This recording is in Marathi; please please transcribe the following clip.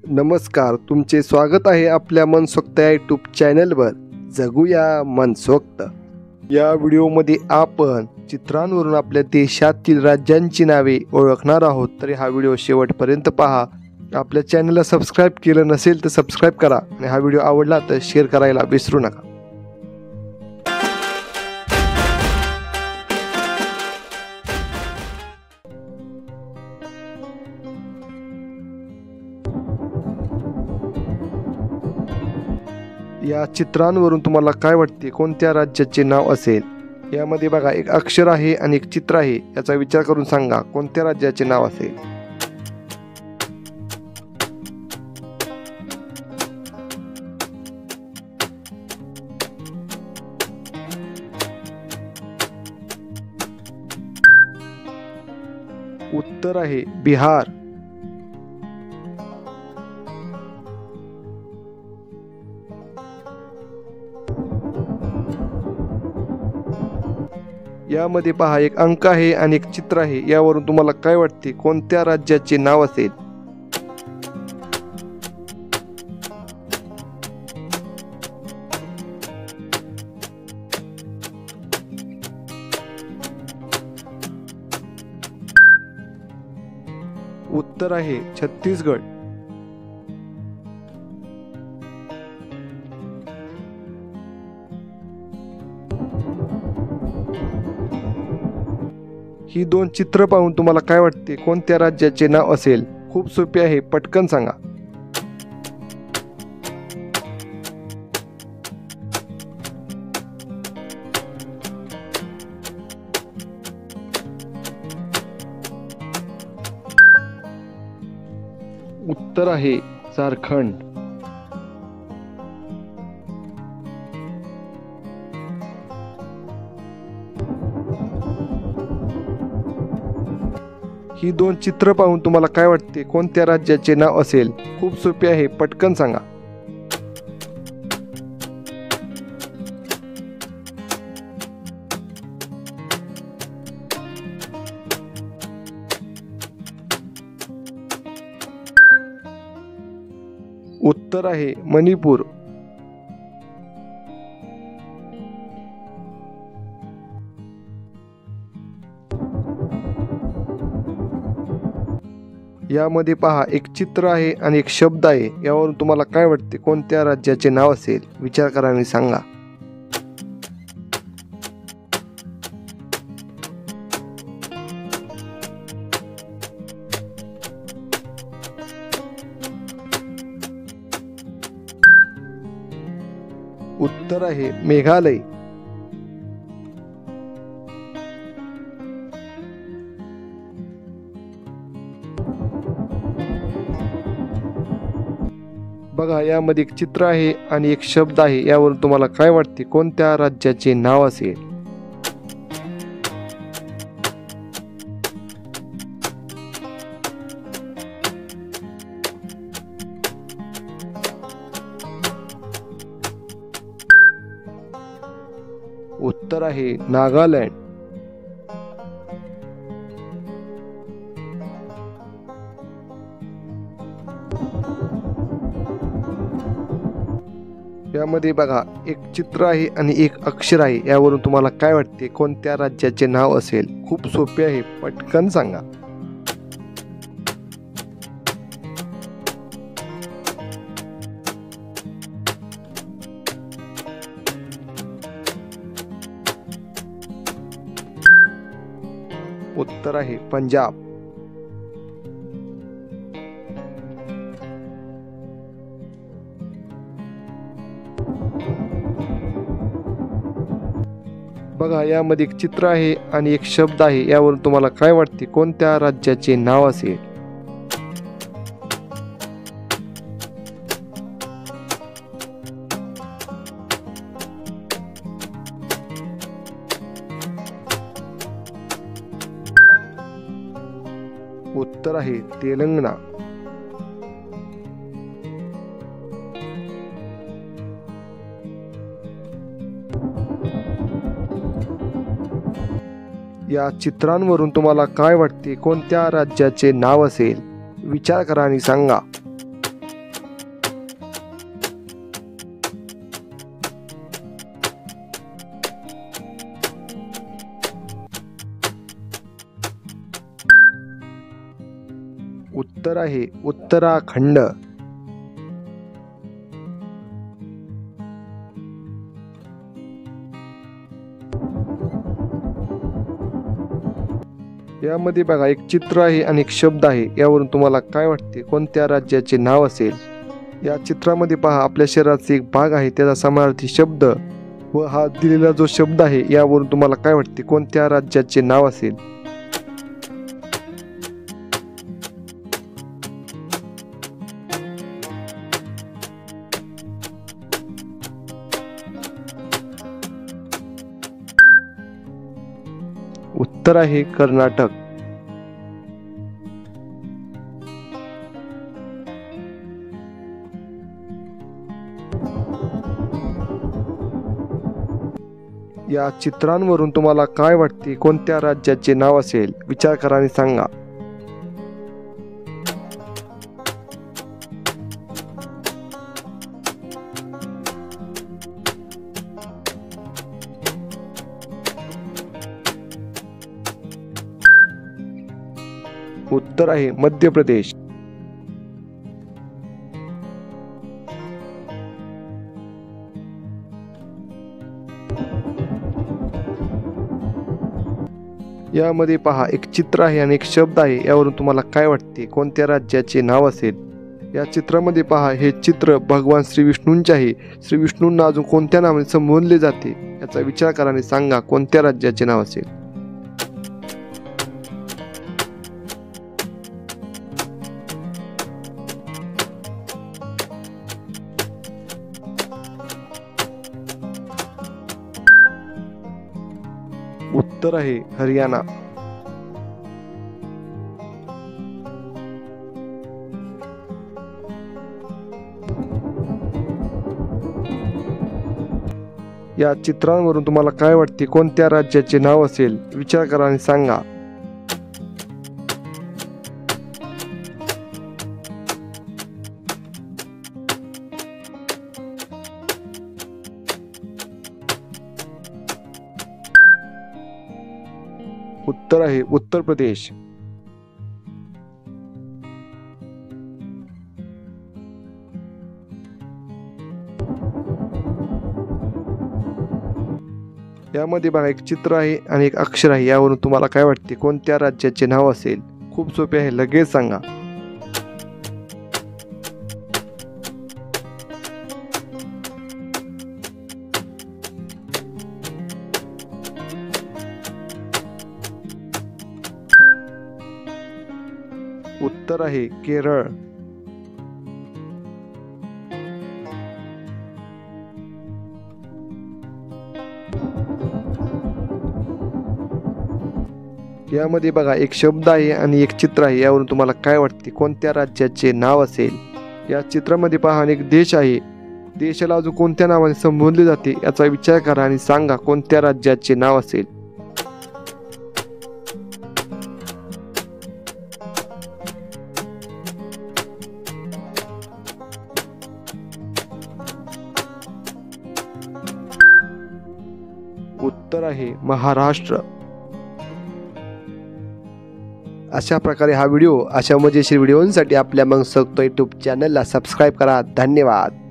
नमस्कार, तुमचे स्वागत आहे आपल्या मनसोक्त या यूट्यूब चॅनलवर. जगूया मनसोक्त. या व्हिडिओमध्ये आपण चित्रांवरून आपल्या देशातील राज्यांची नावे ओळखणार आहोत. तरी हा व्हिडिओ शेवटपर्यंत पहा. आपल्या चॅनलला सबस्क्राईब केलं नसेल तर सबस्क्राईब करा आणि हा व्हिडिओ आवडला तर शेअर करायला विसरू नका. या चित्रांवरून तुम्हाला काय वाटते कोणत्या राज्याचे नाव असेल? यामध्ये बघा, एक अक्षर आहे आणि एक चित्र आहे. याचा विचार करून सांगा कोणत्या राज्याचे नाव असेल. उत्तर आहे बिहार. यामध्ये पहा, एक अंक आहे आणि एक चित्र आहे. यावरून तुम्हाला काय वाटते कोणत्या राज्याचे नाव असेल? उत्तर आहे छत्तीसगड. ही दोन चित्र पाहून तुम्हाला काय वाटते कोणत्या राज्याचे नाव असेल? खूप सोपे आहे, पटकन सांगा. उत्तर आहे झारखंड. ही दोन चित्र पाहून तुम्हाला काय वाटते कोणत्या राज्याचे नाव असेल? खूप सोपे आहे, पटकन सांगा. उत्तर आहे मणिपूर. यामध्ये पहा, एक चित्र आहे आणि एक शब्द आहे. यावरून तुम्हाला काय वाटते कोणत्या राज्याचे नाव असेल? विचार करा आणि सांगा. उत्तर आहे मेघालय. बघा, यामध्ये एक चित्र आहे आणि एक शब्द आहे. यावरून तुम्हाला काय वाटते कोणत्या राज्याचे नाव असेल? उत्तर आहे नागालँड. यामध्ये बघा, एक चित्र आहे आणि एक अक्षर आहे. यावरून तुम्हाला काय वाटते कोणत्या राज्याचे नाव असेल? खूप सोपे आहे, पटकन सांगा. उत्तर आहे पंजाब. बघा, यामध्ये एक चित्र आहे आणि एक शब्द आहे. यावरून तुम्हाला काय वाटते कोणत्या राज्याचे नाव असेल? उत्तर आहे तेलंगणा. या चित्रांवरून तुम्हाला काय वाटते कोणत्या राज्याचे नाव असेल? विचार करा आणि सांगा. उत्तर आहे उत्तराखंड। यामध्ये बघा एक चित्र आहे आणि एक शब्द आहे, यावरून तुम्हाला काय वाटते कोणत्या राज्याचे नाव असेल? या चित्रामध्ये पहा आपल्या शरीराचा एक भाग आहे, त्याचा समानार्थी शब्द व हा दिलेला जो शब्द आहे यावरून तुम्हाला काय वाटते कोणत्या राज्याचे नाव असेल? उत्तर आहे कर्नाटक। या चित्रांवरून तुम्हाला काय वाटते कोणत्या राज्याचे नाव असेल? विचार करा आणि सांगा। उत्तर आहे मध्य प्रदेश। यामध्ये पहा एक चित्र आहे आणि एक शब्द आहे, यावरून तुम्हाला काय वाटते कोणत्या राज्याचे नाव असेल? या चित्रामध्ये पहा हे चित्र भगवान श्री विष्णूंचे आहे। श्री विष्णूंना अजून कोणत्या नावाने संबोधले जाते याचा विचार करा आणि सांगा कोणत्या राज्याचे नाव असेल? उत्तर आहे हरियाणा। या चित्रांवरून तुम्हाला काय वाटते कोणत्या राज्याचे नाव असेल? विचार करा आणि सांगा। उत्तर आहे उत्तर प्रदेश। यामध्ये बघा एक चित्र आहे आणि एक अक्षर आहे, यावरून तुम्हाला काय वाटते कोणत्या राज्याचे नाव असेल? खूप सोपे आहे, लगेच सांगा। उत्तर आहे केरळ। यामध्ये बघा एक शब्द आहे आणि एक चित्र आहे, यावरून तुम्हाला काय वाटते कोणत्या राज्याचे नाव असेल? या चित्रामध्ये पहा एक देश आहे, देशाला अजून कोणत्या नावाने संबोधले जाते याचा विचार करा आणि सांगा कोणत्या राज्याचे नाव असेल? उत्तर आहे महाराष्ट्र। अशा प्रकारे हा व्हिडिओ अशा मजेशीर व्हिडिओंसाठी आपल्या मनसोक्त यूट्यूब चॅनलला सबस्क्राईब करा। धन्यवाद।